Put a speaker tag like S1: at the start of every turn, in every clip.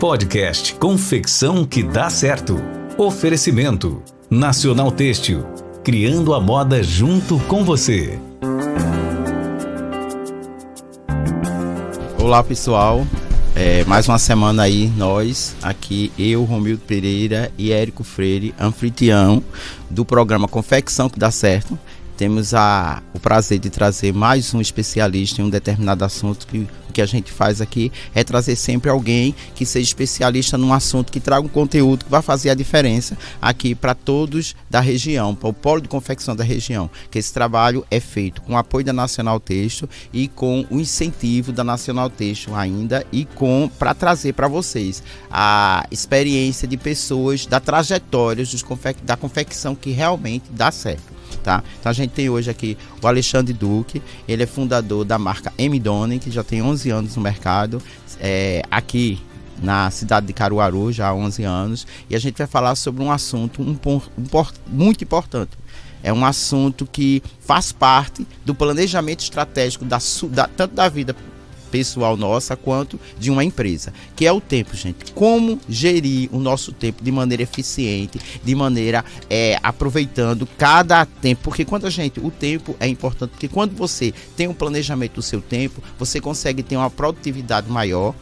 S1: Podcast Confecção que dá certo. Oferecimento Nacional Têxtil, criando a moda junto com você.
S2: Olá pessoal, mais uma semana aí, nós aqui, eu, Romildo Pereira e Érico Freire, anfitrião do programa Confecção que dá certo. Temos o prazer de trazer mais um especialista em um determinado assunto, que o que a gente faz aqui é trazer sempre alguém que seja especialista num assunto, que traga um conteúdo que vai fazer a diferença aqui para todos da região, para o polo de confecção da região, que esse trabalho é feito com o apoio da Nacional Têxtil e com o incentivo da Nacional Têxtil ainda, e para trazer para vocês a experiência de pessoas, da trajetória da confecção que realmente dá certo. Tá? Então a gente tem hoje aqui o Alexandre Duque, ele é fundador da marca M-Done, que já tem 11 anos no mercado, aqui na cidade de Caruaru, já há 11 anos, e a gente vai falar sobre um assunto muito importante. É um assunto que faz parte do planejamento estratégico tanto da vida pessoal nossa quanto de uma empresa, que é o tempo, gente. Como gerir o nosso tempo de maneira eficiente, de maneira aproveitando cada tempo, porque o tempo é importante, porque quando você tem um planejamento do seu tempo, você consegue ter uma produtividade maior.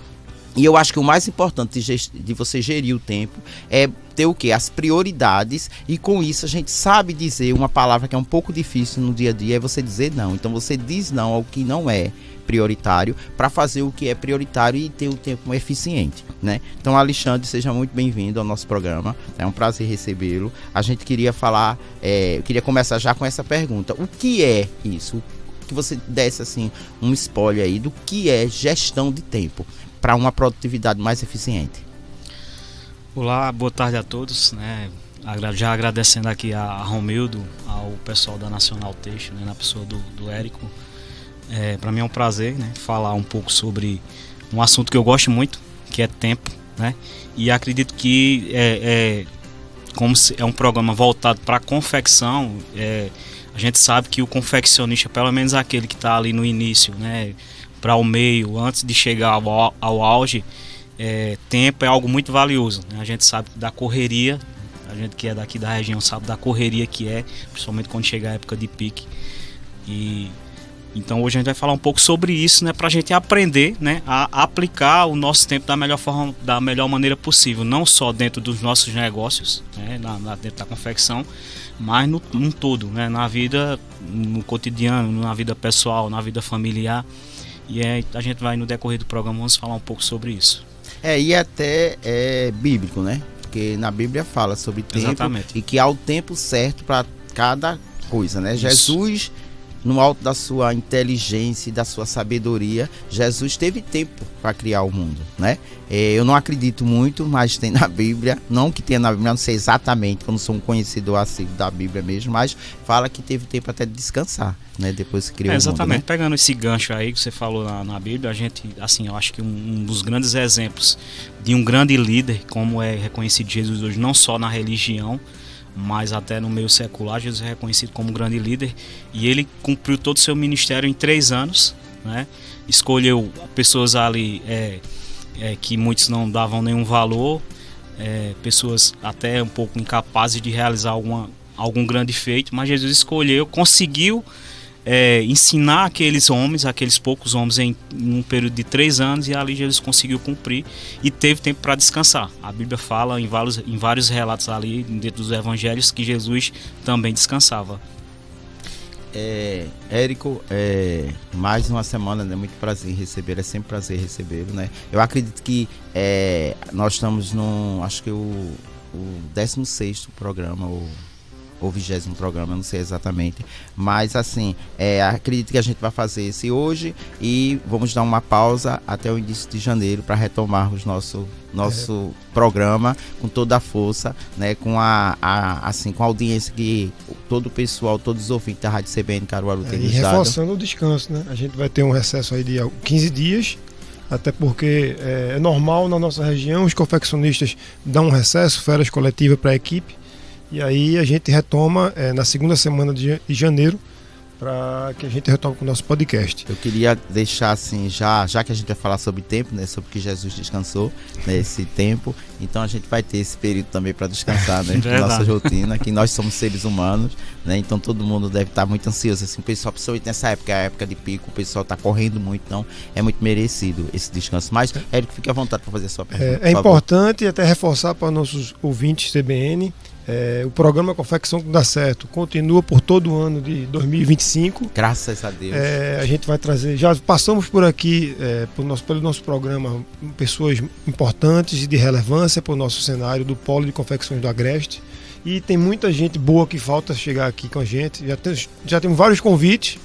S2: E eu acho que o mais importante de você gerir o tempo é ter o quê? As prioridades, e com isso a gente sabe dizer uma palavra que é um pouco difícil no dia a dia, é você dizer não. Então você diz não ao que não é prioritário para fazer o que é prioritário e ter o tempo eficiente, né? Então, Alexandre, seja muito bem-vindo ao nosso programa, é um prazer recebê-lo. A gente queria queria começar já com essa pergunta: o que é isso? Que você desse assim um spoiler aí do que é gestão de tempo para uma produtividade mais eficiente.
S3: Olá, boa tarde a todos, né? Já agradecendo aqui a Romildo, ao pessoal da Nacional Têxtil, né? Na pessoa do Érico. Para mim é um prazer, né, falar um pouco sobre um assunto que eu gosto muito, que é tempo, né? E acredito que como é um programa voltado para a confecção, a gente sabe que o confeccionista, pelo menos aquele que está ali no início, né, para o meio, antes de chegar ao auge, tempo é algo muito valioso, né? A gente sabe da correria, a gente que é daqui da região sabe da correria que principalmente quando chega a época de pique. Então hoje a gente vai falar um pouco sobre isso, né, para a gente aprender, né, a aplicar o nosso tempo da melhor forma, da melhor maneira possível, não só dentro dos nossos negócios, né, dentro da confecção, mas num todo, né, na vida, no cotidiano, na vida pessoal, na vida familiar. E a gente vai, no decorrer do programa, vamos falar um pouco sobre isso.
S2: E até é bíblico, né? Porque na Bíblia fala sobre tempo. Exatamente. E que há o tempo certo para cada coisa, né? Isso. Jesus, no alto da sua inteligência e da sua sabedoria, Jesus teve tempo para criar o mundo, né? Eu não acredito muito, mas tem na Bíblia, não que tenha na Bíblia, não sei exatamente, eu não sou um conhecedor assíduo da Bíblia mesmo, mas fala que teve tempo até de descansar, né? Depois que criou o mundo.
S3: Exatamente,
S2: né?
S3: Pegando esse gancho aí que você falou na Bíblia, a gente, assim, eu acho que um dos grandes exemplos de um grande líder, como é reconhecido Jesus hoje, não só na religião, mas até no meio secular, Jesus é reconhecido como um grande líder, e ele cumpriu todo o seu ministério em 3 anos, né? Escolheu pessoas ali que muitos não davam nenhum valor, pessoas até um pouco incapazes de realizar algum grande feito, mas Jesus escolheu, conseguiu ensinar aqueles poucos homens em um período de 3 anos, e ali Jesus conseguiu cumprir e teve tempo para descansar. A Bíblia fala em vários relatos ali dentro dos evangelhos que Jesus também descansava.
S2: Érico, mais uma semana, né? Muito prazer em recebê-lo, é sempre prazer recebê-lo, né? Eu acredito que nós estamos acho que o 16º programa, ou 20º programa, não sei exatamente, mas assim, acredito que a gente vai fazer esse hoje e vamos dar uma pausa até o início de janeiro para retomarmos nosso programa com toda a força, né, com a audiência que todo o pessoal, todos os ouvintes da Rádio CBN Caruaru tem nos dado.
S4: E reforçando o descanso, né? A gente vai ter um recesso aí de 15 dias, até porque é normal na nossa região, os confeccionistas dão um recesso, férias coletivas para a equipe. E aí a gente retoma na segunda semana de janeiro para que a gente retome com o nosso podcast.
S2: Eu queria deixar assim, já que a gente vai falar sobre tempo, né, sobre que Jesus descansou nesse tempo, então a gente vai ter esse período também para descansar, né, nossa rotina, que nós somos seres humanos, né, então todo mundo deve estar muito ansioso, assim, o pessoal, principalmente nessa época, é a época de pico, o pessoal está correndo muito, então é muito merecido esse descanso. Mas, Érico, fique à vontade para fazer a sua pergunta.
S4: É importante até reforçar para nossos ouvintes CBN, o programa Confecção que dá certo continua por todo o ano de 2025.
S2: Graças a Deus.
S4: A gente vai trazer, já passamos por aqui pelo nosso programa, pessoas importantes e de relevância para o nosso cenário do Polo de Confecções do Agreste, e tem muita gente boa que falta chegar aqui com a gente. Já temos vários convites,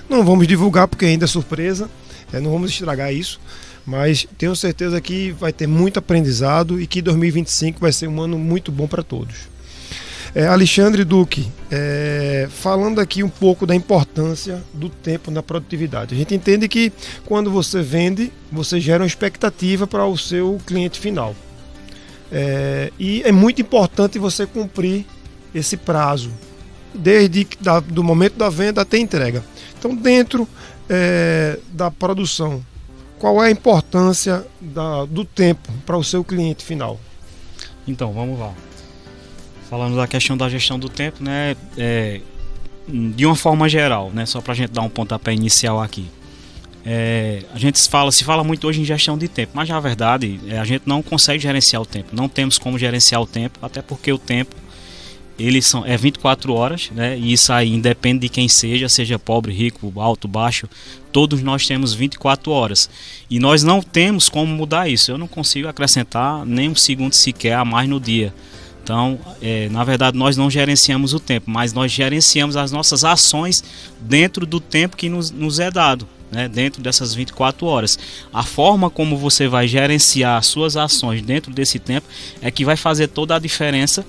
S4: não vamos divulgar porque ainda é surpresa, não vamos estragar isso, mas tenho certeza que vai ter muito aprendizado e que 2025 vai ser um ano muito bom para todos. Alexandre Duque, falando aqui um pouco da importância do tempo na produtividade. A gente entende que quando você vende, você gera uma expectativa para o seu cliente final. E é muito importante você cumprir esse prazo, desde do momento da venda até a entrega. Então, dentro da produção, qual é a importância do tempo para o seu cliente final?
S3: Então, vamos lá. Falando da questão da gestão do tempo, né, de uma forma geral, né, só para a gente dar um pontapé inicial aqui. A gente se fala muito hoje em gestão de tempo, mas na verdade a gente não consegue gerenciar o tempo, não temos como gerenciar o tempo, até porque o tempo é 24 horas, né, e isso aí independe de quem seja pobre, rico, alto, baixo, todos nós temos 24 horas e nós não temos como mudar isso. Eu não consigo acrescentar nem um segundo sequer a mais no dia. Então, na verdade, nós não gerenciamos o tempo, mas nós gerenciamos as nossas ações dentro do tempo que nos é dado, né? Dentro dessas 24 horas. A forma como você vai gerenciar as suas ações dentro desse tempo é que vai fazer toda a diferença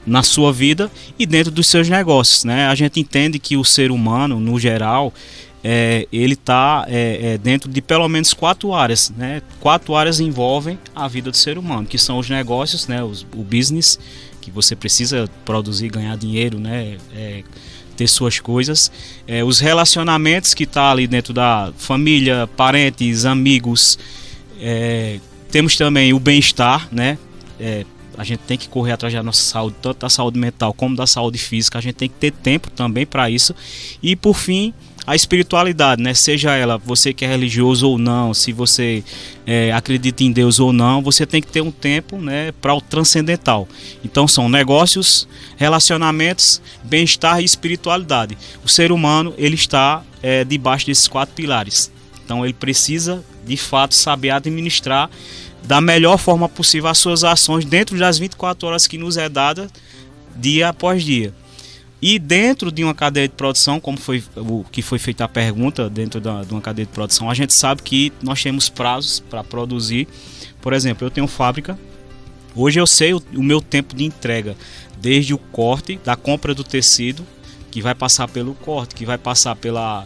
S3: na sua vida e dentro dos seus negócios, né? A gente entende que o ser humano, no geral, ele está dentro de pelo menos 4 áreas, né? 4 áreas envolvem a vida do ser humano, que são os negócios, né? O business, que você precisa produzir, ganhar dinheiro, né? Ter suas coisas, os relacionamentos que está ali dentro da família, parentes, amigos, temos também o bem-estar, né? A gente tem que correr atrás da nossa saúde, tanto da saúde mental como da saúde física, a gente tem que ter tempo também para isso. E por fim, a espiritualidade, né? Seja ela você que é religioso ou não, se você acredita em Deus ou não, você tem que ter um tempo, né, para o transcendental. Então são negócios, relacionamentos, bem-estar e espiritualidade. O ser humano, ele está debaixo desses 4 pilares. Então ele precisa de fato saber administrar da melhor forma possível as suas ações dentro das 24 horas que nos é dada dia após dia. E dentro de uma cadeia de produção, como foi o que foi feita a pergunta, dentro de uma cadeia de produção, a gente sabe que nós temos prazos para produzir. Por exemplo, eu tenho fábrica, hoje eu sei o meu tempo de entrega, desde o corte, da compra do tecido, que vai passar pelo corte, que vai passar pela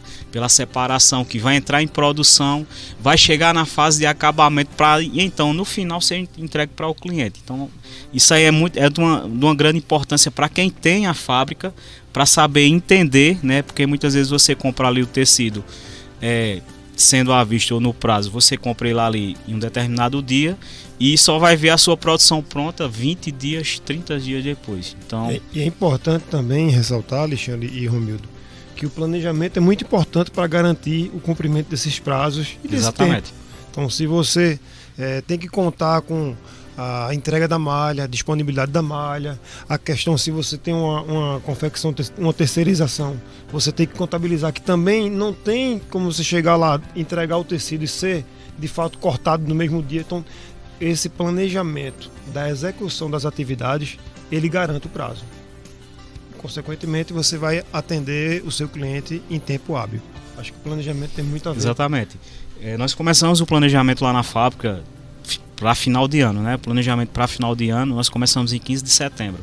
S3: separação, que vai entrar em produção, vai chegar na fase de acabamento para então no final ser entregue para o cliente. Então isso aí é de uma grande importância para quem tem a fábrica, para saber entender, né? Porque muitas vezes você compra ali o tecido sendo à vista ou no prazo, você compra ele ali em um determinado dia e só vai ver a sua produção pronta 20 dias, 30 dias depois. Então,
S4: e é importante também ressaltar, Alexandre e Romildo, que o planejamento é muito importante para garantir o cumprimento desses prazos e desse
S3: exatamente.
S4: Tempo. Então, se você tem que contar com a entrega da malha, a disponibilidade da malha, a questão se você tem uma confecção, uma terceirização, você tem que contabilizar que também não tem como você chegar lá, entregar o tecido e ser de fato cortado no mesmo dia. Então esse planejamento da execução das atividades, ele garante o prazo. Consequentemente, você vai atender o seu cliente em tempo hábil. Acho que o planejamento tem muito a ver.
S3: Exatamente. Nós começamos o planejamento lá na fábrica para final de ano, né? Planejamento para final de ano, nós começamos em 15 de setembro.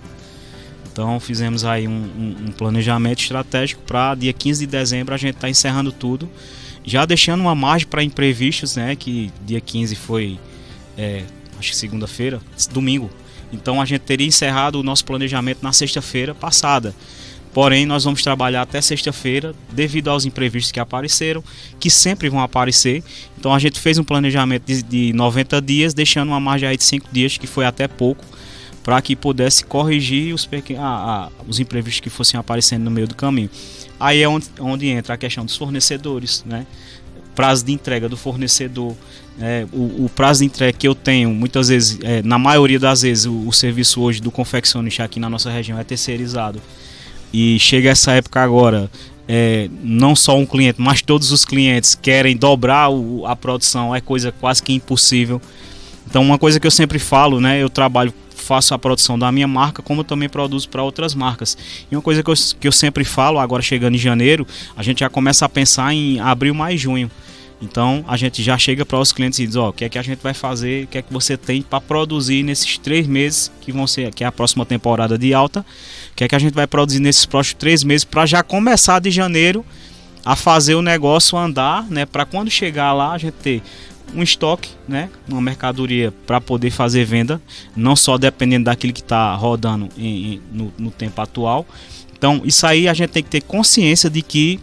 S3: Então fizemos aí um planejamento estratégico para dia 15 de dezembro a gente tá encerrando tudo, já deixando uma margem para imprevistos, né? Que dia 15 foi, acho que segunda-feira, domingo. Então a gente teria encerrado o nosso planejamento na sexta-feira passada. Porém, nós vamos trabalhar até sexta-feira, devido aos imprevistos que apareceram, que sempre vão aparecer. Então a gente fez um planejamento de 90 dias, deixando uma margem aí de 5 dias, que foi até pouco, para que pudesse corrigir os imprevistos que fossem aparecendo no meio do caminho. Aí é onde entra a questão dos fornecedores, né? Prazo de entrega do fornecedor, o prazo de entrega que eu tenho, muitas vezes, na maioria das vezes, o serviço hoje do confeccionista aqui na nossa região é terceirizado. E chega essa época agora, não só um cliente, mas todos os clientes querem dobrar a produção, é coisa quase que impossível. Então, uma coisa que eu sempre falo, né, faço a produção da minha marca, como eu também produzo para outras marcas. E uma coisa que eu sempre falo, agora chegando em janeiro, a gente já começa a pensar em abril, maio e junho. Então a gente já chega para os clientes e diz, o que é que a gente vai fazer, o que é que você tem para produzir nesses 3 meses que é a próxima temporada de alta, o que é que a gente vai produzir nesses próximos 3 meses para já começar de janeiro a fazer o negócio andar, né, para quando chegar lá a gente ter um estoque, né, uma mercadoria para poder fazer venda, não só dependendo daquilo que está rodando no tempo atual. Então isso aí a gente tem que ter consciência de que,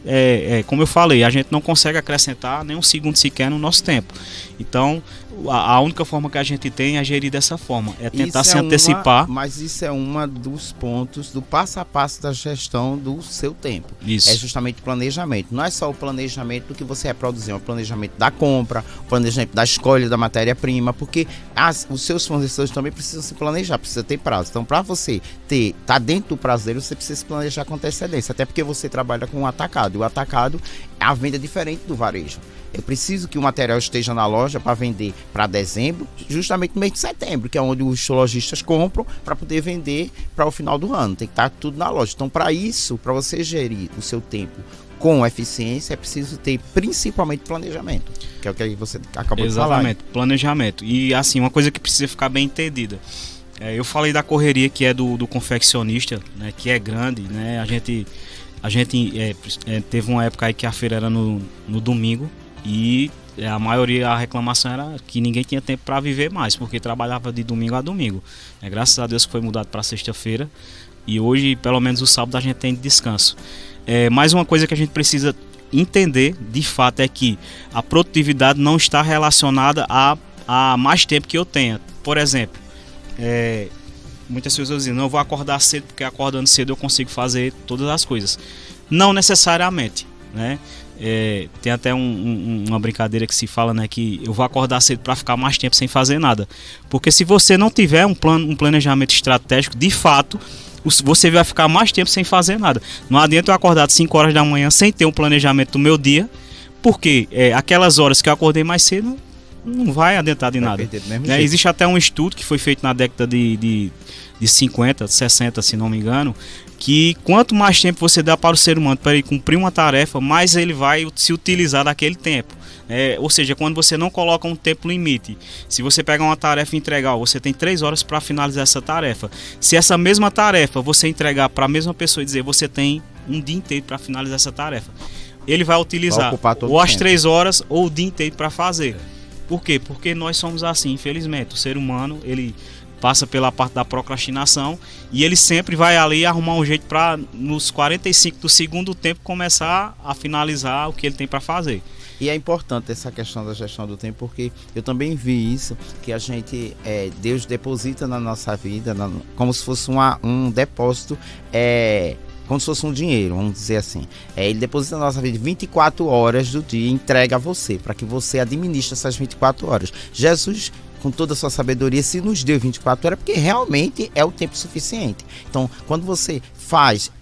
S3: como eu falei, a gente não consegue acrescentar nem um segundo sequer no nosso tempo. Então a única forma que a gente tem é gerir dessa forma, é tentar se antecipar.
S2: Mas isso é um dos pontos do passo a passo da gestão do seu tempo.
S3: Isso.
S2: É justamente o planejamento. Não é só o planejamento do que você vai produzir, é o planejamento da compra, o planejamento da escolha da matéria-prima, porque os seus fornecedores também precisam se planejar, precisa ter prazo. Então, para você tá dentro do prazo dele, você precisa se planejar com antecedência, até porque você trabalha com o atacado. E o atacado é a venda diferente do varejo. Eu preciso que o material esteja na loja para vender para dezembro, justamente no mês de setembro, que é onde os lojistas compram para poder vender para o final do ano. Tem que estar tudo na loja. Então, para isso, para você gerir o seu tempo com eficiência, é preciso ter principalmente planejamento, que é o que você acabou de falar.
S3: Exatamente, planejamento. E assim, uma coisa que precisa ficar bem entendida. Eu falei da correria que é do confeccionista, né, que é grande, né? A gente teve uma época aí que a feira era no domingo. E a maioria, a reclamação era que ninguém tinha tempo para viver mais, porque trabalhava de domingo a domingo. Graças a Deus que foi mudado para sexta-feira. E hoje, pelo menos o sábado, a gente tem descanso. Mais uma coisa que a gente precisa entender, de fato, é que a produtividade não está relacionada a mais tempo que eu tenha. Por exemplo, muitas pessoas dizem, não, eu vou acordar cedo, porque acordando cedo eu consigo fazer todas as coisas. Não necessariamente, né? Tem até uma brincadeira que se fala, né, que eu vou acordar cedo para ficar mais tempo sem fazer nada, porque se você não tiver um planejamento estratégico, de fato você vai ficar mais tempo sem fazer nada. Não adianta eu acordar às 5 horas da manhã sem ter um planejamento do meu dia, porque aquelas horas que eu acordei mais cedo não vai adiantar de nada, né? Existe até um estudo que foi feito na década de 50, 60, se não me engano, que quanto mais tempo você dá para o ser humano para ele cumprir uma tarefa, mais ele vai se utilizar daquele tempo. Ou seja, quando você não coloca um tempo limite, se você pegar uma tarefa e entregar, você tem 3 horas para finalizar essa tarefa. Se essa mesma tarefa você entregar para a mesma pessoa e dizer você tem um dia inteiro para finalizar essa tarefa, ele vai utilizar ou as 3 horas ou o dia inteiro para fazer. Por quê? Porque nós somos assim, infelizmente. O ser humano, ele passa pela parte da procrastinação e ele sempre vai ali arrumar um jeito para, nos 45 do segundo tempo, começar a finalizar o que ele tem para fazer.
S2: E é importante essa questão da gestão do tempo, porque eu também vi isso, que a gente, Deus deposita na nossa vida, como se fosse um depósito, como se fosse um dinheiro, vamos dizer assim. Ele deposita na nossa vida 24 horas do dia e entrega a você, para que você administre essas 24 horas. Jesus, com toda a sua sabedoria, se nos deu 24 horas, porque realmente é o tempo suficiente. Então, quando você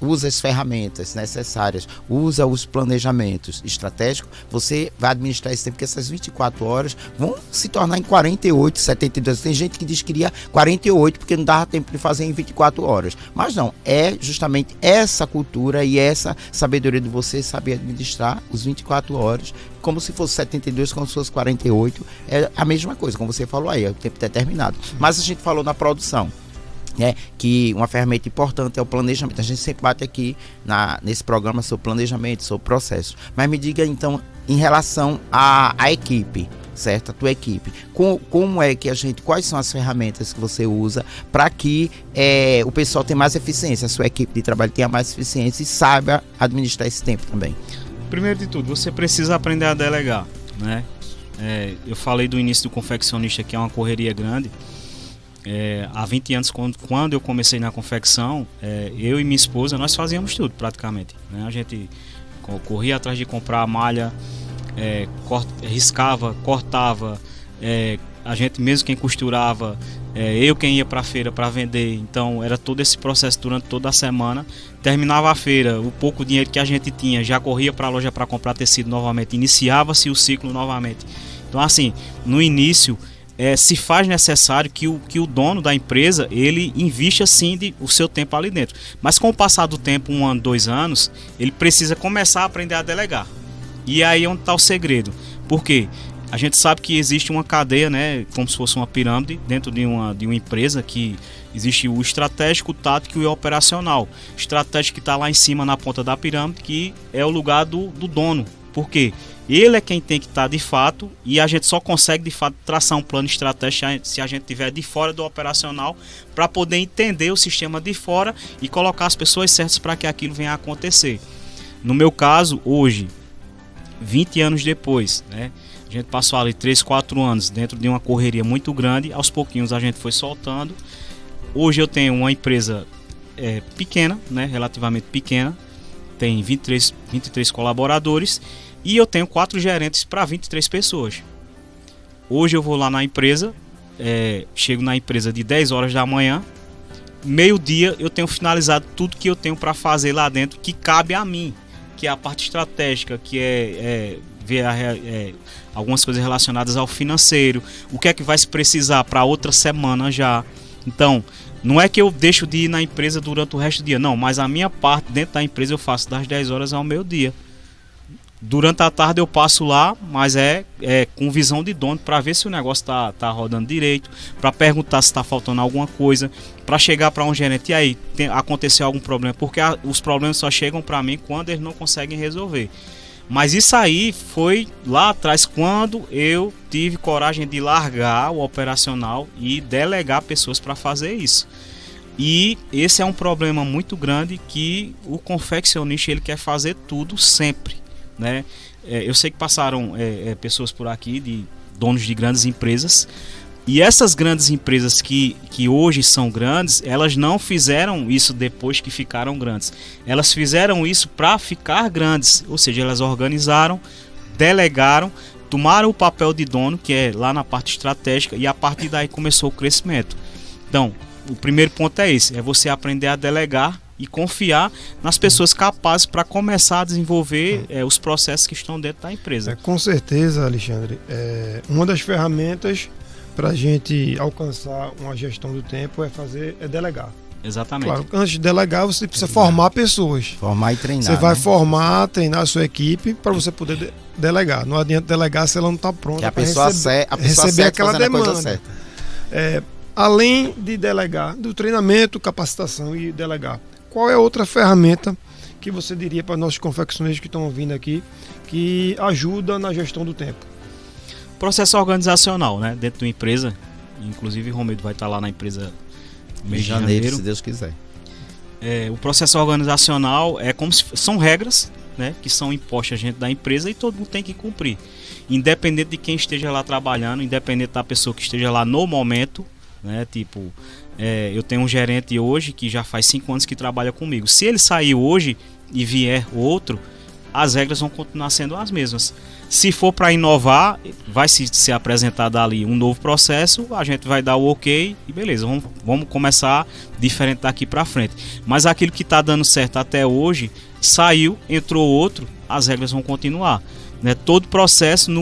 S2: usa as ferramentas necessárias, usa os planejamentos estratégicos, você vai administrar esse tempo, porque essas 24 horas vão se tornar em 48, 72. Tem gente que diz que queria 48 porque não dava tempo de fazer em 24 horas. Mas não, é justamente essa cultura e essa sabedoria de você saber administrar os 24 horas, como se fosse 72, como se fosse 48. É a mesma coisa, como você falou aí, é o tempo determinado. Mas a gente falou na produção, que uma ferramenta importante é o planejamento. A gente sempre bate aqui nesse programa sobre planejamento, sobre processos. Mas me diga então, em relação à equipe, certo? A tua equipe. Como é que quais são as ferramentas que você usa para que o pessoal tenha mais eficiência, a sua equipe de trabalho tenha mais eficiência e saiba administrar esse tempo também?
S3: Primeiro de tudo, você precisa aprender a delegar, né? Eu falei do início do confeccionista, que é uma correria grande. Há 20 anos, quando eu comecei na confecção, eu e minha esposa, nós fazíamos tudo praticamente, né? A gente corria atrás de comprar a malha, riscava, cortava, a gente mesmo quem costurava, eu quem ia para a feira para vender. Então era todo esse processo durante toda a semana. Terminava a feira, o pouco dinheiro que a gente tinha, já corria para a loja para comprar tecido novamente, iniciava-se o ciclo novamente. Então assim, no início se faz necessário que o dono da empresa, ele invista assim o seu tempo ali dentro. Mas com o passar do tempo, 1 ano, 2 anos, ele precisa começar a aprender a delegar. E aí é onde está o segredo. Por quê? A gente sabe que existe uma cadeia, né, como se fosse uma pirâmide, dentro de uma empresa, que existe o estratégico, o tático e o operacional. O estratégico que está lá em cima, na ponta da pirâmide, que é o lugar do dono. Por quê? Ele é quem tem que estar de fato, e a gente só consegue de fato traçar um plano estratégico se a gente estiver de fora do operacional, para poder entender o sistema de fora e colocar as pessoas certas para que aquilo venha a acontecer. No meu caso, hoje, 20 anos depois, né, a gente passou ali 3, 4 anos dentro de uma correria muito grande, aos pouquinhos a gente foi soltando. Hoje eu tenho uma empresa pequena, né, relativamente pequena, tem 23 colaboradores, e eu tenho 4 gerentes para 23 pessoas. Hoje eu vou lá na empresa, chego na empresa de 10 horas da manhã, meio-dia eu tenho finalizado tudo que eu tenho para fazer lá dentro, que cabe a mim, que é a parte estratégica, que ver algumas coisas relacionadas ao financeiro, o que é que vai se precisar para outra semana já. Então, não é que eu deixo de ir na empresa durante o resto do dia, não, mas a minha parte dentro da empresa eu faço das 10 horas ao meio-dia. Durante a tarde eu passo lá, mas com visão de dono, para ver se o negócio tá rodando direito, para perguntar se está faltando alguma coisa, para chegar para um gerente, e aí, aconteceu algum problema, porque os problemas só chegam para mim quando eles não conseguem resolver. Mas isso aí foi lá atrás, quando eu tive coragem de largar o operacional e delegar pessoas para fazer isso. E esse é um problema muito grande, que o confeccionista ele quer fazer tudo sempre, né? Eu sei que passaram pessoas por aqui, de donos de grandes empresas, e essas grandes empresas que hoje são grandes, elas não fizeram isso depois que ficaram grandes, elas fizeram isso para ficar grandes, ou seja, elas organizaram, delegaram, tomaram o papel de dono, que é lá na parte estratégica, e a partir daí começou o crescimento. Então, o primeiro ponto é esse, é você aprender a delegar e confiar nas pessoas capazes para começar a desenvolver os processos que estão dentro da empresa.
S4: Com certeza, Alexandre. Uma das ferramentas para a gente alcançar uma gestão do tempo é delegar.
S3: Exatamente.
S4: Claro, antes de delegar, você precisa formar pessoas.
S2: Formar e treinar.
S4: Você vai formar, treinar a sua equipe para você poder delegar. Não adianta delegar se ela não está pronta para receber aquela demanda. Além de delegar, do treinamento, capacitação e delegar, qual é outra ferramenta que você diria para nossos confeccionistas que estão ouvindo aqui, que ajuda na gestão do tempo?
S3: Processo organizacional, né? Dentro da empresa, inclusive o Romildo vai estar lá na empresa no mês de janeiro,
S2: se Deus quiser.
S3: O processo organizacional são regras, né, que são impostas dentro da empresa, e todo mundo tem que cumprir, independente de quem esteja lá trabalhando, independente da pessoa que esteja lá no momento, né? Tipo, eu tenho um gerente hoje que já faz 5 anos que trabalha comigo. Se ele sair hoje e vier outro, as regras vão continuar sendo as mesmas. Se for para inovar, vai ser apresentado ali um novo processo, a gente vai dar o ok e beleza, vamos começar diferente daqui para frente. Mas aquilo que está dando certo até hoje, saiu, entrou outro, as regras vão continuar. Né? Todo processo,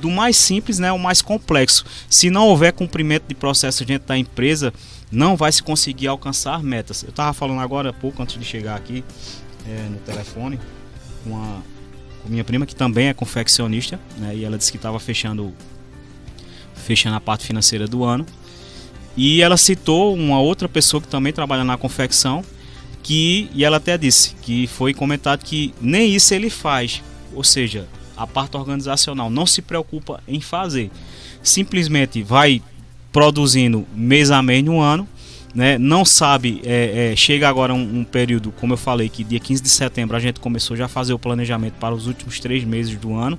S3: do mais simples, né, ao mais complexo. Se não houver cumprimento de processo dentro da empresa, não vai se conseguir alcançar metas. Eu estava falando agora há pouco, antes de chegar aqui no telefone, com minha prima, que também é confeccionista, né, e ela disse que estava fechando a parte financeira do ano, e ela citou uma outra pessoa que também trabalha na confecção, e ela até disse que foi comentado que nem isso ele faz, ou seja, a parte organizacional não se preocupa em fazer. Simplesmente vai produzindo mês a mês no ano, né? Não sabe, chega agora um período, como eu falei, que dia 15 de setembro a gente começou já a fazer o planejamento para os últimos 3 meses do ano.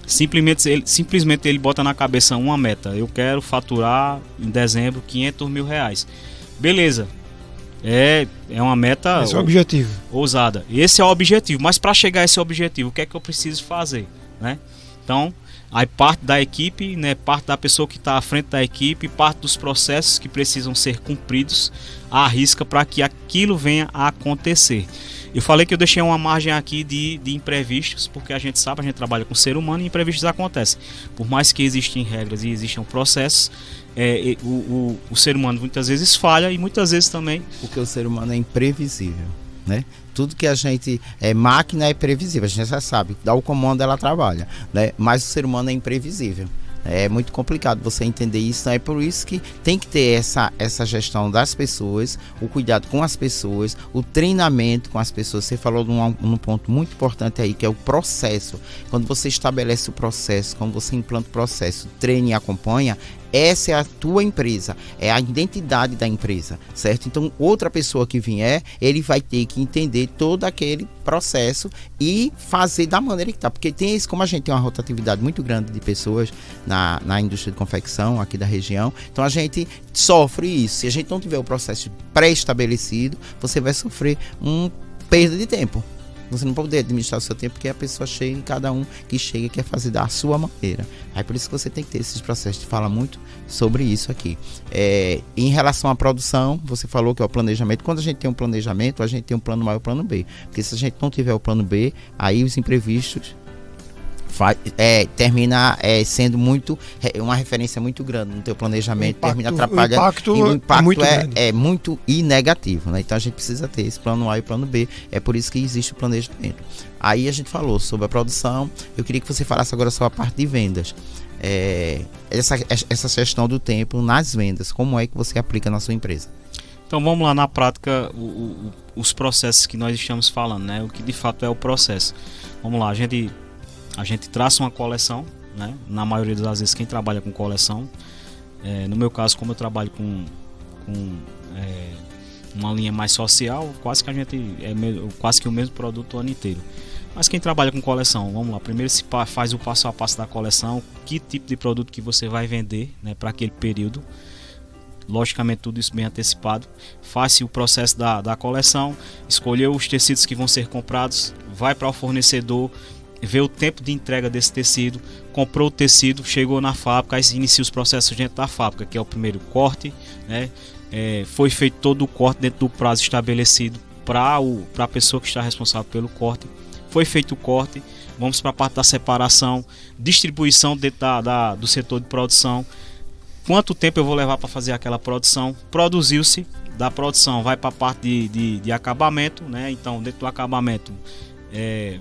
S3: Simplesmente ele bota na cabeça uma meta: eu quero faturar em dezembro 500 mil reais. Beleza, é uma meta.
S4: Esse é o objetivo.
S3: Ousada. Esse é o objetivo, mas para chegar a esse objetivo, o que é que eu preciso fazer, né? Então, aí parte da equipe, né, parte da pessoa que está à frente da equipe, parte dos processos que precisam ser cumpridos à risca para que aquilo venha a acontecer. Eu falei que eu deixei uma margem aqui de imprevistos, porque a gente sabe, a gente trabalha com ser humano e imprevistos acontecem. Por mais que existem regras e existam processos, o ser humano muitas vezes falha e muitas vezes também...
S2: Porque o ser humano é imprevisível, né? Tudo que a gente... máquina é previsível, a gente já sabe, dá o comando, ela trabalha, né? Mas o ser humano é imprevisível. É muito complicado você entender isso, é por isso que tem que ter essa gestão das pessoas, o cuidado com as pessoas, o treinamento com as pessoas. Você falou num ponto muito importante aí, que é o processo. Quando você estabelece o processo, quando você implanta o processo, treina e acompanha, essa é a tua empresa, é a identidade da empresa, certo? Então, outra pessoa que vier, ele vai ter que entender todo aquele processo e fazer da maneira que tá, porque tem isso, como a gente tem uma rotatividade muito grande de pessoas na indústria de confecção aqui da região, então a gente sofre isso. Se a gente não tiver o processo pré-estabelecido, você vai sofrer perda de tempo. Você não pode poder administrar o seu tempo, porque a pessoa chega e cada um que chega quer fazer da sua maneira. Aí por isso que você tem que ter esses processos. A gente fala muito sobre isso aqui. Em relação à produção, você falou que é o planejamento. Quando a gente tem um planejamento, a gente tem um plano A e um plano B. Porque se a gente não tiver o plano B, aí os imprevistos termina sendo uma referência muito grande no teu planejamento, termina atrapalhando. O impacto é muito negativo, né? Então a gente precisa ter esse plano A e o plano B. É por isso que existe o planejamento. Aí a gente falou sobre a produção. Eu queria que você falasse agora sobre a parte de vendas. Essa gestão do tempo nas vendas, como é que você aplica na sua empresa?
S3: Então vamos lá na prática, os processos que nós estamos falando, né? O que de fato é o processo. Vamos lá, a gente traça uma coleção, né? Na maioria das vezes quem trabalha com coleção, no meu caso, como eu trabalho com uma linha mais social, quase que o mesmo produto o ano inteiro. Mas quem trabalha com coleção, vamos lá, primeiro se faz o passo a passo da coleção, que tipo de produto que você vai vender, né, para aquele período. Logicamente tudo isso bem antecipado. Faz-se o processo da coleção, escolheu os tecidos que vão ser comprados, vai para o fornecedor, vê o tempo de entrega desse tecido, comprou o tecido, chegou na fábrica, aí inicia os processos dentro da fábrica, que é o primeiro corte, né? Foi feito todo o corte dentro do prazo estabelecido para a pessoa que está responsável pelo corte. Foi feito o corte, vamos para a parte da separação, distribuição dentro do setor de produção. Quanto tempo eu vou levar para fazer aquela produção? Produziu-se, da produção vai para a parte de acabamento, né? Então dentro do acabamento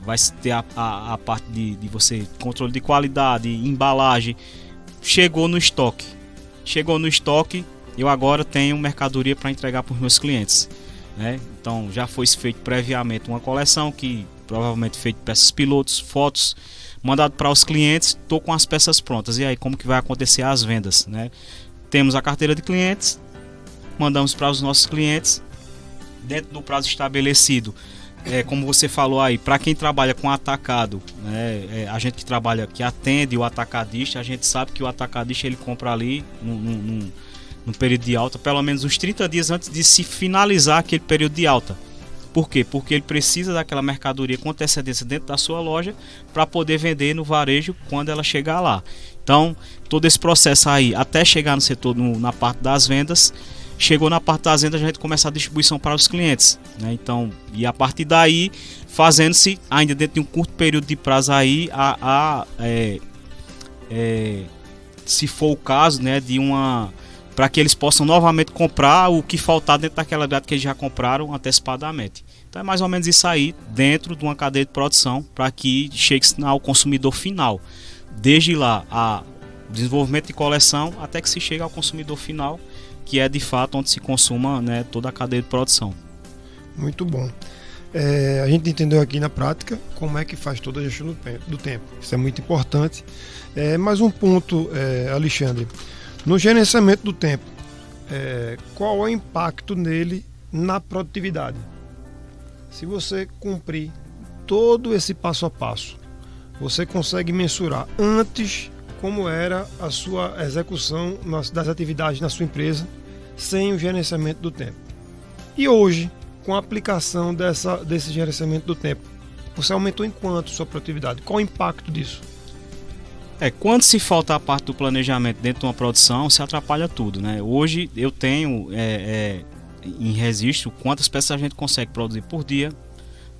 S3: vai ter a parte de você, controle de qualidade, embalagem. Chegou no estoque, eu agora tenho mercadoria para entregar para os meus clientes, né? Então já foi feito previamente uma coleção, que provavelmente feito peças pilotos, fotos, mandado para os clientes, estou com as peças prontas. E aí como que vai acontecer as vendas, né? Temos a carteira de clientes, mandamos para os nossos clientes dentro do prazo estabelecido. Como você falou aí, para quem trabalha com atacado, né, a gente que atende o atacadista, a gente sabe que o atacadista ele compra ali no período de alta, pelo menos uns 30 dias antes de se finalizar aquele período de alta. Por quê? Porque ele precisa daquela mercadoria com antecedência dentro da sua loja para poder vender no varejo quando ela chegar lá. Então, todo esse processo aí, até chegar no setor, na parte das vendas. Chegou na parte das vendas, a gente começa a distribuição para os clientes, né? Então, e a partir daí, fazendo-se ainda dentro de um curto período de prazo aí, se for o caso, né, para que eles possam novamente comprar o que faltar dentro daquela data que eles já compraram antecipadamente. Então é mais ou menos isso aí, dentro de uma cadeia de produção, para que chegue ao consumidor final. Desde lá, o desenvolvimento de coleção, até que se chegue ao consumidor final, que é de fato onde se consuma, né, toda a cadeia de produção.
S4: Muito bom. A gente entendeu aqui na prática como é que faz toda a gestão do tempo. Isso é muito importante. Mais um ponto, Alexandre. No gerenciamento do tempo, qual é o impacto nele na produtividade? Se você cumprir todo esse passo a passo, você consegue mensurar antes como era a sua execução das atividades na sua empresa sem o gerenciamento do tempo. E hoje, com a aplicação desse gerenciamento do tempo, você aumentou em quanto sua produtividade? Qual o impacto disso?
S3: Quando se falta a parte do planejamento dentro de uma produção, se atrapalha tudo, né? Hoje eu tenho em registro quantas peças a gente consegue produzir por dia,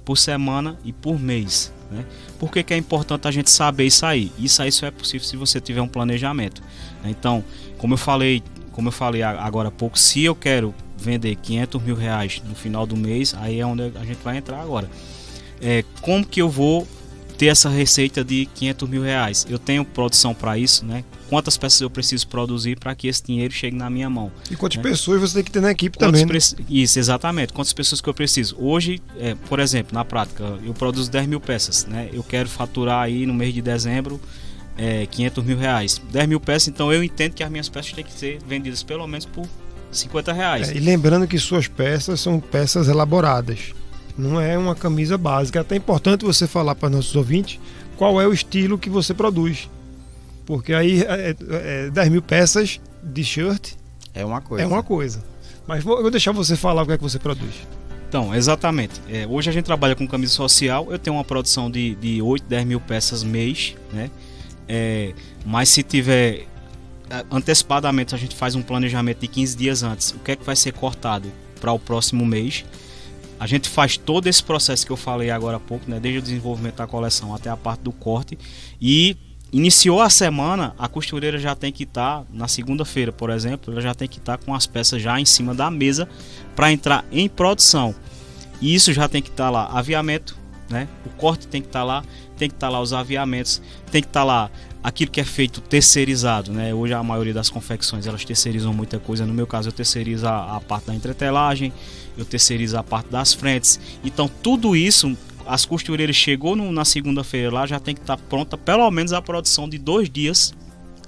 S3: por semana e por mês, né? Por que é importante a gente saber isso aí? Isso aí só é possível se você tiver um planejamento, né? Então, como eu falei agora há pouco, se eu quero vender 500 mil reais no final do mês, aí é onde a gente vai entrar agora. Como que eu vou ter essa receita de 500 mil reais? Eu tenho produção para isso, né? Quantas peças eu preciso produzir para que esse dinheiro chegue na minha mão?
S4: E quantas pessoas você tem que ter na equipe também, né?
S3: Isso, exatamente. Quantas pessoas que eu preciso? Hoje, por exemplo, na prática, eu produzo 10 mil peças, né? Eu quero faturar aí no mês de dezembro 500 mil reais. 10 mil peças, então eu entendo que as minhas peças têm que ser vendidas pelo menos por 50 reais.
S4: E lembrando que suas peças são peças elaboradas. Não é uma camisa básica. É até importante você falar para nossos ouvintes qual é o estilo que você produz. Porque aí 10 mil peças de shirt
S2: é uma coisa.
S4: É uma coisa. Mas vou deixar você falar o que é que você produz.
S3: Então, exatamente. Hoje a gente trabalha com camisa social. Eu tenho uma produção de 8, 10 mil peças mês, né? Mas se tiver antecipadamente, a gente faz um planejamento de 15 dias antes. O que é que vai ser cortado para o próximo mês? A gente faz todo esse processo que eu falei agora há pouco, né? Desde o desenvolvimento da coleção até a parte do corte. E iniciou a semana, a costureira já tem que estar, na segunda-feira, por exemplo, ela já tem que estar com as peças já em cima da mesa para entrar em produção. E isso já tem que estar lá, aviamento, né? O corte tem que estar lá os aviamentos, tem que estar lá aquilo que é feito terceirizado, né? Hoje a maioria das confecções elas terceirizam muita coisa. No meu caso, eu terceirizo a parte da entretelagem, eu terceirizo a parte das frentes. Então tudo isso, as costureiras chegou na segunda-feira lá, já tem que estar pronta pelo menos a produção de 2 dias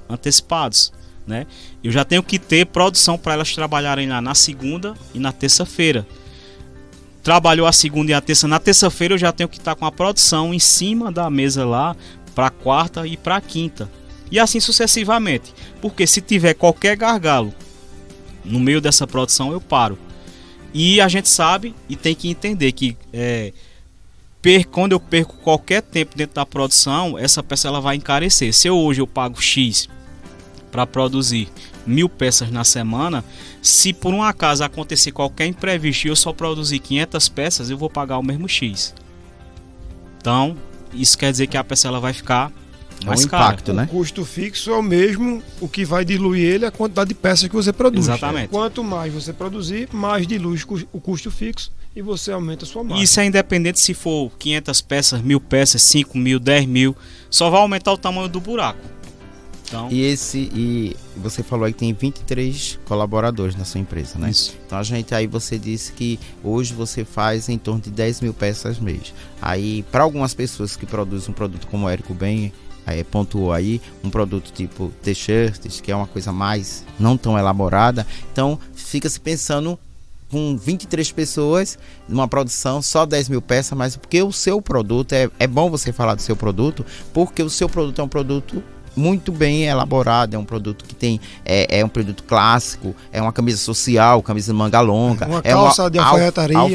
S3: antecipados, né? Eu já tenho que ter produção para elas trabalharem lá na segunda e na terça-feira. Trabalhou a segunda e a terça, na terça-feira eu já tenho que estar com a produção em cima da mesa lá para quarta e para quinta. E assim sucessivamente. Porque se tiver qualquer gargalo no meio dessa produção, eu paro. E a gente sabe e tem que entender que quando eu perco qualquer tempo dentro da produção, essa peça ela vai encarecer. Se hoje eu pago X para produzir 1000 peças na semana, se por um acaso acontecer qualquer imprevisto e eu só produzir 500 peças, eu vou pagar o mesmo X. Então, isso quer dizer que a peça ela vai ficar mais cara.
S2: Impacto, né?
S4: O custo fixo é o mesmo, o que vai diluir ele é a quantidade de peças que você produz.
S3: Exatamente.
S4: Quanto mais você produzir, mais dilui o custo fixo e você aumenta a sua margem.
S3: Isso é independente se for 500 peças, 1000 peças, 5 mil, 10 mil, só vai aumentar o tamanho do buraco. Então...
S2: E você falou aí que tem 23 colaboradores na sua empresa, né?
S3: Isso.
S2: Então você disse que hoje você faz em torno de 10 mil peças mês. Aí, para algumas pessoas que produzem um produto como o Érico bem pontuou aí, um produto tipo t-shirts, que é uma coisa mais não tão elaborada, então fica se pensando com 23 pessoas numa produção, só 10 mil peças, mas porque o seu produto, é bom você falar do seu produto, porque o seu produto é um produto muito bem elaborado, é um produto que tem um produto clássico, é uma camisa social, camisa de manga longa,
S4: uma calça de alfaiataria.
S3: Uma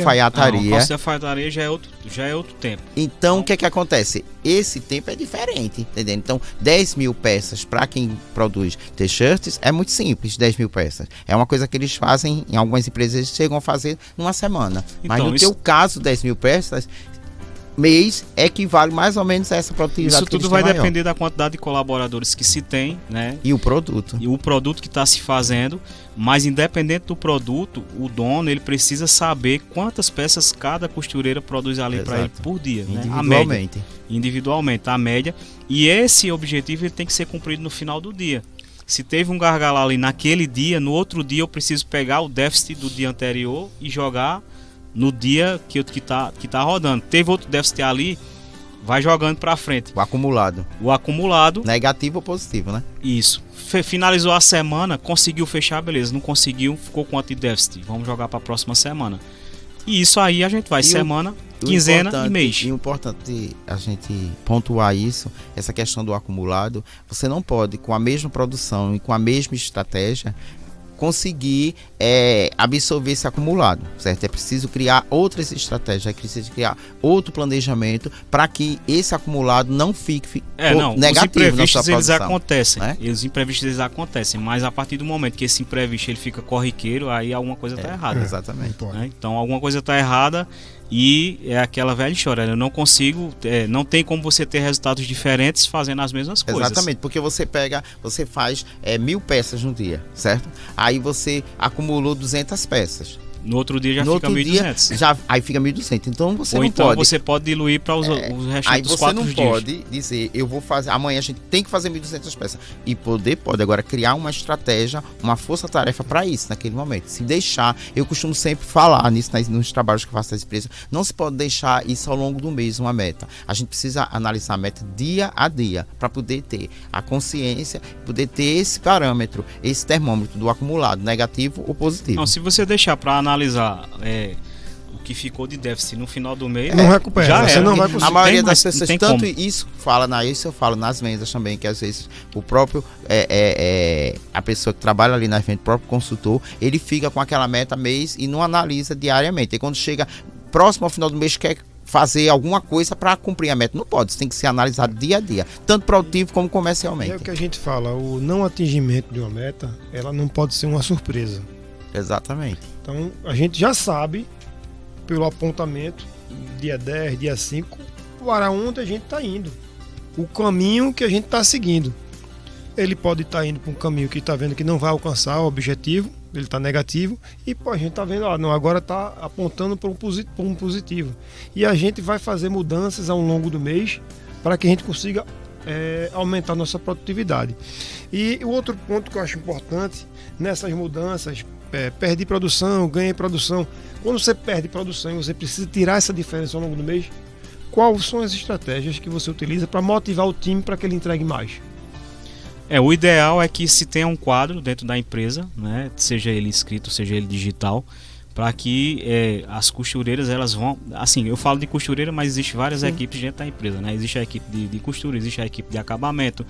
S3: calça de alfaiataria já é outro tempo.
S2: Então o que é que acontece? Esse tempo é diferente, entendeu? Então 10 mil peças para quem produz t-shirts é muito simples. 10 mil peças é uma coisa que eles fazem, em algumas empresas eles chegam a fazer numa semana, mas no teu caso 10 mil peças mês equivale mais ou menos a essa produtividade.
S3: Isso tudo vai depender da quantidade de colaboradores que se tem, né?
S2: E o produto.
S3: E o produto que está se fazendo. Mas independente do produto, o dono ele precisa saber quantas peças cada costureira produz ali para ele por dia, né? Individualmente, a média. E esse objetivo ele tem que ser cumprido no final do dia. Se teve um gargalo ali naquele dia, no outro dia eu preciso pegar o déficit do dia anterior e jogar no dia que tá rodando. Teve outro déficit ali, vai jogando para frente.
S2: O acumulado.
S3: O acumulado.
S2: Negativo ou positivo, né?
S3: Isso. Finalizou a semana, conseguiu fechar, beleza. Não conseguiu, ficou quanto de déficit? Vamos jogar para a próxima semana. E isso aí a gente vai semana, quinzena e mês.
S2: E o importante a gente pontuar isso, essa questão do acumulado. Você não pode, com a mesma produção e com a mesma estratégia, conseguir absorver esse acumulado, certo? É preciso criar outras estratégias, é preciso criar outro planejamento para que esse acumulado não fique negativo na sua produção.
S3: Eles acontecem, né? Os imprevistos eles acontecem, mas a partir do momento que esse imprevisto ele fica corriqueiro, aí alguma coisa está errada.
S2: Exatamente.
S3: Né? Então alguma coisa está errada. E é aquela velha história, eu não consigo, não tem como você ter resultados diferentes fazendo as mesmas coisas.
S2: Exatamente, porque você faz 1000 peças no dia, certo? Aí você acumulou 200 peças.
S3: No outro dia já fica 1.200.
S2: Aí fica 1.200. Então você
S3: Ou
S2: não
S3: então
S2: pode.
S3: Você pode diluir para os restantes
S2: aí
S3: dos 4
S2: Aí
S3: dias.
S2: você não pode dizer, eu vou fazer, amanhã a gente tem que fazer 1.200 peças. E pode agora criar uma estratégia, uma força-tarefa para isso naquele momento. Se deixar, eu costumo sempre falar nisso nos trabalhos que eu faço nas empresas, não se pode deixar isso ao longo do mês uma meta. A gente precisa analisar a meta dia a dia para poder ter a consciência, poder ter esse parâmetro, esse termômetro do acumulado, negativo ou positivo.
S3: Não, se você deixar para analisar o que ficou de déficit no final do mês,
S4: não recupera,
S3: já
S4: você não vai conseguir.
S2: A maioria das pessoas, tanto isso eu falo nas vendas também, que às vezes o próprio a pessoa que trabalha ali na venda, o próprio consultor, ele fica com aquela meta mês e não analisa diariamente. E quando chega próximo ao final do mês, quer fazer alguma coisa para cumprir a meta. Não pode, isso tem que ser analisado dia a dia, tanto produtivo como comercialmente.
S4: É o que a gente fala, o não atingimento de uma meta, ela não pode ser uma surpresa.
S2: Exatamente.
S4: Então a gente já sabe, pelo apontamento, dia 10, dia 5, para onde a gente está indo. O caminho que a gente está seguindo. Ele pode estar indo para um caminho que está vendo que não vai alcançar o objetivo, ele está negativo, e a gente está vendo, agora está apontando para um positivo. E a gente vai fazer mudanças ao longo do mês para que a gente consiga aumentar nossa produtividade. E o outro ponto que eu acho importante nessas mudanças, perder produção, ganhar produção. Quando você perde produção e você precisa tirar essa diferença ao longo do mês, quais são as estratégias que você utiliza para motivar o time para que ele entregue mais?
S3: O ideal é que se tenha um quadro dentro da empresa, né, seja ele escrito, seja ele digital, para que as costureiras, elas vão, assim, eu falo de costureira, mas existe várias equipes dentro da empresa, né? Existe a equipe de costura, existe a equipe de acabamento,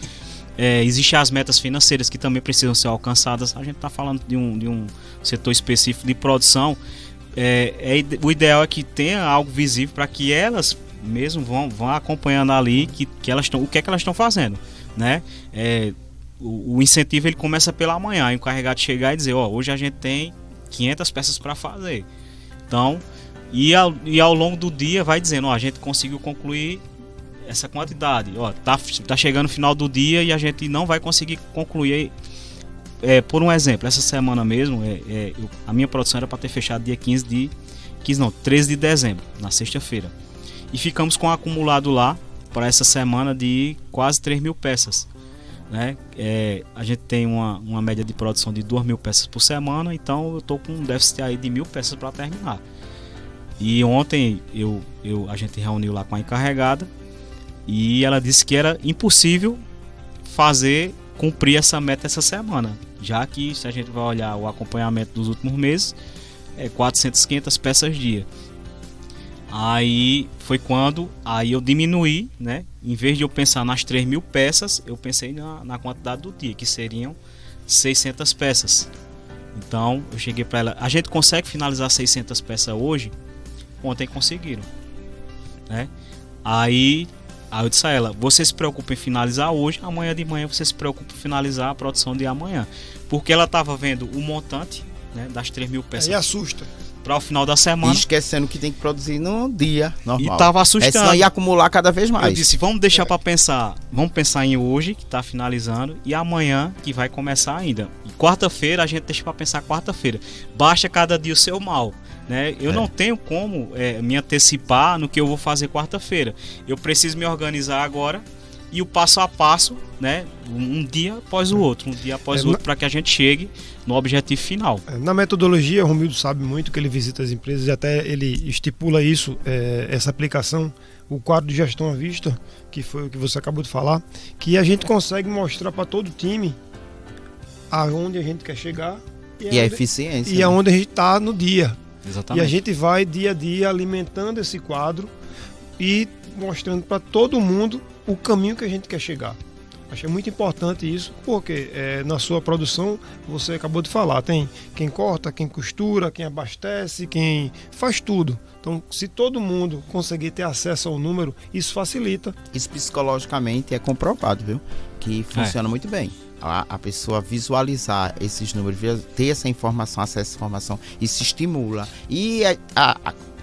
S3: existem as metas financeiras que também precisam ser alcançadas. A gente está falando de um setor específico de produção. O ideal é que tenha algo visível para que elas mesmo vão acompanhando ali o que é que elas estão fazendo, né? O incentivo ele começa pela manhã, o encarregado chegar e dizer, hoje a gente tem 500 peças para fazer. Então, e ao longo do dia vai dizendo, a gente conseguiu concluir essa quantidade, tá chegando o final do dia e a gente não vai conseguir concluir. Por um exemplo, essa semana mesmo, a minha produção era para ter fechado dia 13 de dezembro, na sexta-feira. E ficamos com um acumulado lá para essa semana de quase 3.000 peças. Né? A gente tem uma média de produção de 2.000 peças por semana, então eu estou com um déficit aí de 1.000 peças para terminar. E ontem a gente reuniu lá com a encarregada e ela disse que era impossível cumprir essa meta essa semana, já que se a gente vai olhar o acompanhamento dos últimos meses, 400, 500 peças dia. Aí foi quando eu diminuí, né? Em vez de eu pensar nas 3.000 peças, eu pensei na quantidade do dia, que seriam 600 peças. Então eu cheguei para ela, a gente consegue finalizar 600 peças hoje? Ontem conseguiram, né? Aí eu disse a ela, você se preocupa em finalizar hoje, amanhã de manhã você se preocupa em finalizar a produção de amanhã. Porque ela estava vendo o montante, né, das 3.000 peças.
S4: Aí assusta.
S3: Para o final da semana.
S2: E esquecendo que tem que produzir no dia normal.
S3: E tava assustando.
S2: Senão ia acumular cada vez mais.
S3: Eu disse, vamos deixar para pensar. Vamos pensar em hoje, que está finalizando, e amanhã, que vai começar ainda. E quarta-feira, a gente deixa para pensar quarta-feira. Baixa cada dia o seu mal. Né? Eu não tenho como me antecipar no que eu vou fazer quarta-feira. Eu preciso me organizar agora e o passo a passo, né, um dia após o outro, para que a gente chegue no objetivo final.
S4: Na metodologia, o Romildo sabe muito, que ele visita as empresas e até ele estipula isso, essa aplicação, o quadro de gestão à vista, que foi o que você acabou de falar, que a gente consegue mostrar para todo o time aonde a gente quer chegar
S2: e a eficiência.
S4: E aonde a gente está no dia.
S3: Exatamente.
S4: E a gente vai dia a dia alimentando esse quadro e mostrando para todo mundo o caminho que a gente quer chegar. Achei muito importante isso, porque na sua produção, você acabou de falar, tem quem corta, quem costura, quem abastece, quem faz tudo. Então, se todo mundo conseguir ter acesso ao número, isso facilita.
S2: Isso psicologicamente é comprovado, viu? Que funciona muito bem. A pessoa visualizar esses números, ter essa informação, acesso a essa informação, isso estimula. E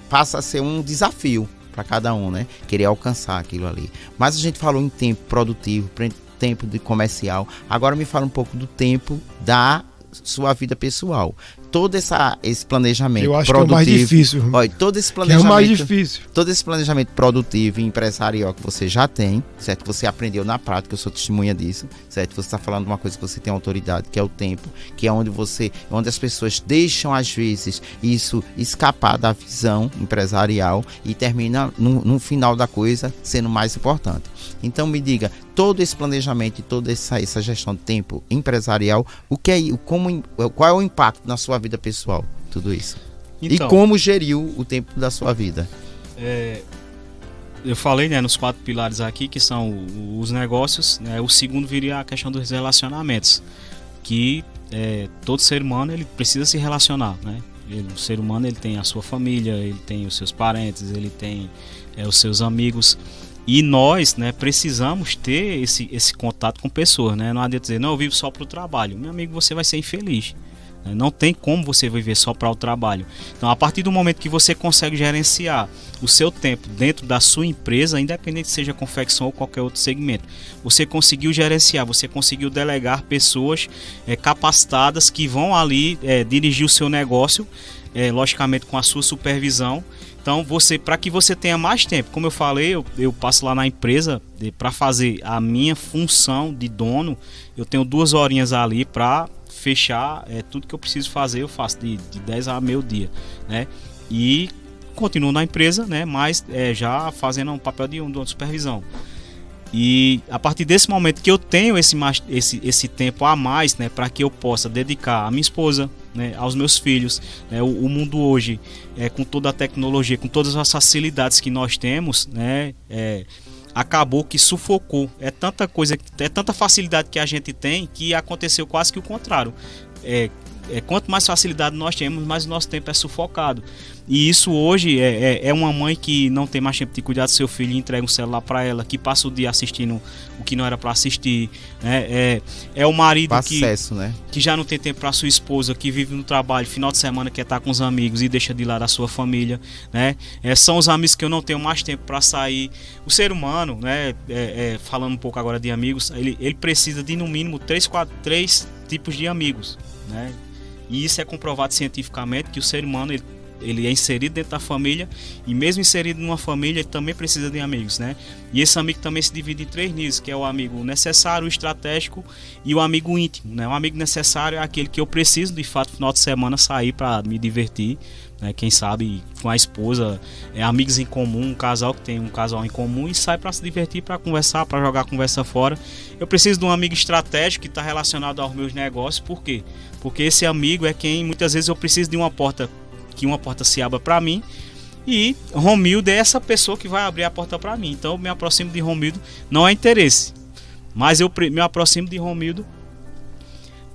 S2: passa a ser um desafio para cada um, né? Querer alcançar aquilo ali. Mas a gente falou em tempo produtivo, tempo de comercial. Agora me fala um pouco do tempo da sua vida pessoal. Todo esse planejamento produtivo.
S4: Eu acho que é o mais difícil.
S2: Olha, todo esse planejamento,
S4: é o mais difícil.
S2: Todo esse planejamento produtivo e empresarial que você já tem, certo? Você aprendeu na prática, eu sou testemunha disso, certo? Você está falando de uma coisa que você tem autoridade, que é o tempo, que é onde as pessoas deixam às vezes isso escapar da visão empresarial e termina no final da coisa sendo mais importante. Então me diga, todo esse planejamento e toda essa gestão de tempo empresarial, qual é o impacto na sua vida pessoal, tudo isso? Então, e como geriu o tempo da sua vida?
S3: Eu falei, né, nos 4 pilares aqui, que são os negócios, né, o segundo viria a questão dos relacionamentos, que todo ser humano ele precisa se relacionar, né? O ser humano ele tem a sua família, ele tem os seus parentes, ele tem os seus amigos. E nós, né, precisamos ter esse contato com pessoas, né? Não adianta dizer, não, eu vivo só para o trabalho. Meu amigo, você vai ser infeliz. Não tem como você viver só para o trabalho. Então, a partir do momento que você consegue gerenciar o seu tempo dentro da sua empresa, independente seja confecção ou qualquer outro segmento, você conseguiu gerenciar, você conseguiu delegar pessoas capacitadas que vão ali dirigir o seu negócio, logicamente com a sua supervisão. Então, para que você tenha mais tempo, como eu falei, eu passo lá na empresa para fazer a minha função de dono, eu tenho 2 horinhas ali para fechar tudo que eu preciso fazer, eu faço de 10 a meio-dia, né? E continuo na empresa, né? Mas já fazendo um papel de supervisão. E a partir desse momento que eu tenho esse tempo a mais, né, para que eu possa dedicar à minha esposa, né, aos meus filhos, né, o mundo hoje, com toda a tecnologia, com todas as facilidades que nós temos, né, acabou que sufocou. É tanta coisa, é tanta facilidade que a gente tem que aconteceu quase que o contrário. Quanto mais facilidade nós temos, mais o nosso tempo é sufocado. E isso hoje é uma mãe que não tem mais tempo de cuidar do seu filho e entrega um celular para ela, que passa o dia assistindo o que não era para assistir, né? É o marido que já não tem tempo para sua esposa, que vive no trabalho, final de semana quer estar com os amigos e deixa de lado a sua família, né? São os amigos que eu não tenho mais tempo para sair. O ser humano, né? Falando um pouco agora de amigos, ele precisa de no mínimo 3 tipos de amigos, né? E isso é comprovado cientificamente, que o ser humano ele é inserido dentro da família, e mesmo inserido numa família ele também precisa de amigos, né? E esse amigo também se divide em 3 níveis, que é o amigo necessário, o estratégico e o amigo íntimo, né? O amigo necessário é aquele que eu preciso de fato no final de semana sair para me divertir, né? Quem sabe com a esposa, amigos em comum, um casal que tem um casal em comum e sai para se divertir, para conversar, para jogar a conversa fora. Eu preciso de um amigo estratégico que está relacionado aos meus negócios. Por quê? Porque esse amigo é quem muitas vezes eu preciso de uma porta, que uma porta se abra para mim, e Romildo é essa pessoa que vai abrir a porta para mim. Então eu me aproximo de Romildo, não é interesse, mas eu me aproximo de Romildo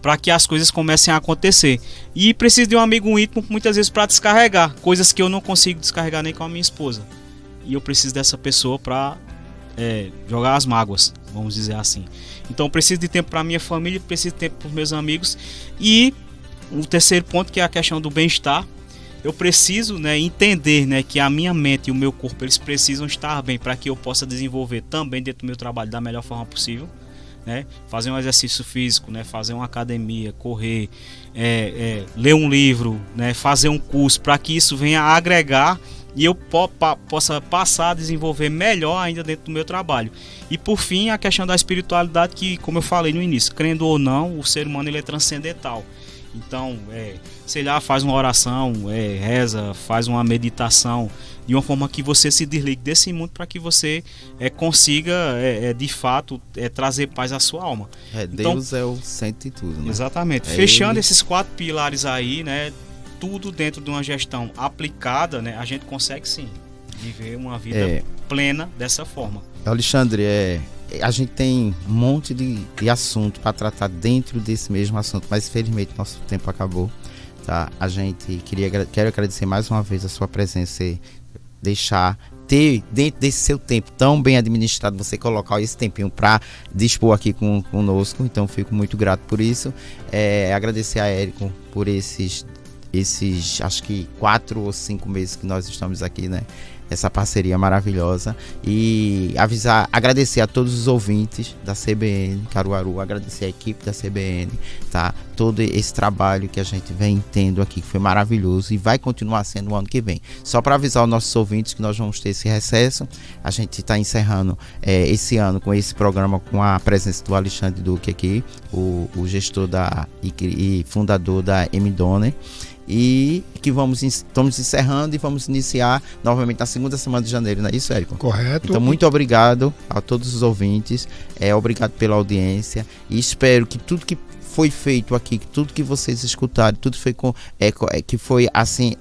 S3: para que as coisas comecem a acontecer. E preciso de um amigo íntimo muitas vezes para descarregar coisas que eu não consigo descarregar nem com a minha esposa, e eu preciso dessa pessoa para jogar as mágoas, vamos dizer assim. Então eu preciso de tempo para minha família, preciso de tempo para os meus amigos. E o terceiro ponto, que é a questão do bem-estar, eu preciso, né, entender, né, que a minha mente e o meu corpo eles precisam estar bem para que eu possa desenvolver também dentro do meu trabalho da melhor forma possível, né? Fazer um exercício físico, né, fazer uma academia, correr, ler um livro, né, fazer um curso, para que isso venha a agregar e eu possa passar a desenvolver melhor ainda dentro do meu trabalho. E por fim, a questão da espiritualidade, que, como eu falei no início, crendo ou não, o ser humano ele é transcendental. Então, sei lá, faz uma oração, reza, faz uma meditação, de uma forma que você se desligue desse mundo, para que você consiga, de fato, trazer paz à sua alma.
S2: Deus então, é o centro de tudo, né?
S3: Exatamente. Fechando esses 4 pilares aí, né, tudo dentro de uma gestão aplicada, né, a gente consegue sim viver uma vida plena dessa forma.
S2: Alexandre, a gente tem um monte de assunto para tratar dentro desse mesmo assunto, mas infelizmente nosso tempo acabou, tá? A gente quero agradecer mais uma vez a sua presença e ter dentro desse seu tempo tão bem administrado, você colocar esse tempinho para dispor aqui conosco, então fico muito grato por isso. Agradecer a Érico por esses acho que 4 ou 5 meses que nós estamos aqui, né? Essa parceria maravilhosa, e agradecer a todos os ouvintes da CBN Caruaru, agradecer a equipe da CBN, tá? Todo esse trabalho que a gente vem tendo aqui, que foi maravilhoso e vai continuar sendo no ano que vem. Só para avisar os nossos ouvintes que nós vamos ter esse recesso, a gente está encerrando esse ano com esse programa, com a presença do Alexandre Duque aqui, o gestor e fundador da M-Donner, e que estamos encerrando e vamos iniciar novamente na segunda semana de janeiro, não é isso, Érico?
S4: Correto.
S2: Então, muito obrigado a todos os ouvintes, obrigado pela audiência, e espero que tudo que foi feito aqui, que tudo que vocês escutaram, tudo que foi assim,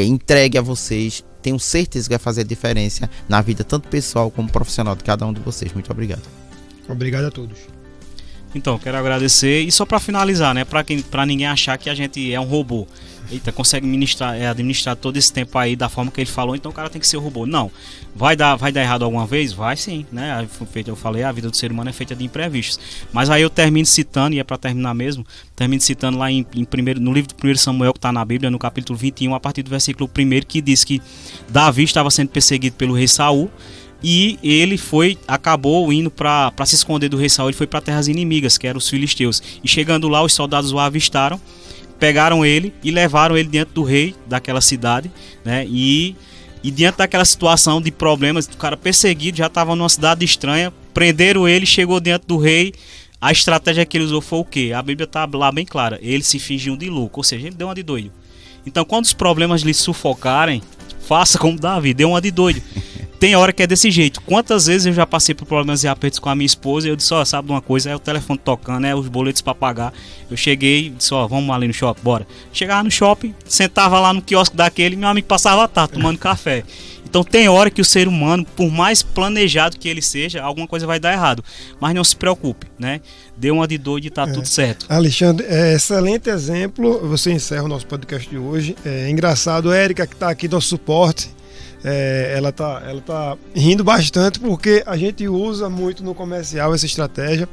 S2: entregue a vocês, tenho certeza que vai fazer a diferença na vida tanto pessoal como profissional de cada um de vocês. Muito obrigado.
S4: Obrigado a todos.
S3: Então, quero agradecer, e só para finalizar, né, para ninguém achar que a gente é um robô. Eita, consegue administrar todo esse tempo aí da forma que ele falou, então o cara tem que ser um robô. Não, vai dar errado alguma vez? Vai sim, né? Eu falei, a vida do ser humano é feita de imprevistos. Mas aí eu termino citando, e é para terminar mesmo, lá no livro do 1 Samuel, que está na Bíblia, no capítulo 21, a partir do versículo 1, que diz que Davi estava sendo perseguido pelo rei Saul, e ele acabou indo para se esconder do rei Saul. Ele foi para terras inimigas, que eram os filisteus. E chegando lá, os soldados o avistaram, pegaram ele e levaram ele diante do rei daquela cidade, né? E diante daquela situação de problemas, o cara perseguido, já estava numa cidade estranha, prenderam ele, chegou diante do rei. A estratégia que ele usou foi o quê? A Bíblia está lá bem clara. Ele se fingiu de louco, ou seja, ele deu uma de doido. Então, quando os problemas lhe sufocarem, faça como Davi, dê uma de doido. Tem hora que é desse jeito. Quantas vezes eu já passei por problemas e apertos com a minha esposa, e eu disse, sabe de uma coisa, é o telefone tocando, os boletos para pagar. Eu cheguei e disse, vamos ali no shopping, bora. Chegava no shopping, sentava lá no quiosque daquele, meu amigo passava a tarde tomando café. Então tem hora que o ser humano, por mais planejado que ele seja, alguma coisa vai dar errado. Mas não se preocupe, né? Dê uma de doido e tá tudo certo.
S4: Alexandre, excelente exemplo. Você encerra o nosso podcast de hoje. É engraçado, a Érica, que tá aqui do suporte, ela tá rindo bastante, porque a gente usa muito no comercial essa estratégia.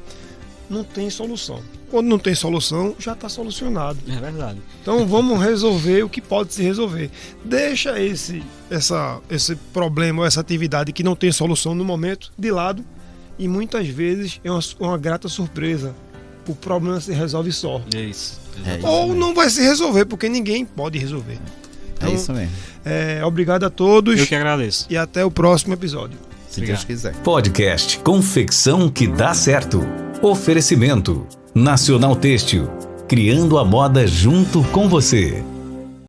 S4: Não tem solução. Quando não tem solução, já está solucionado.
S3: É verdade.
S4: Então vamos resolver o que pode se resolver. Deixa esse problema, essa atividade que não tem solução no momento de lado, e muitas vezes é uma grata surpresa. O problema se resolve só.
S3: É isso.
S4: Ou não vai se resolver, porque ninguém pode resolver. Então,
S2: é isso mesmo.
S4: Obrigado a todos.
S3: Eu que agradeço.
S4: E até o próximo episódio.
S2: Se Deus quiser.
S1: Podcast Confecção que dá certo. Oferecimento Nacional Têxtil, criando a moda junto com você.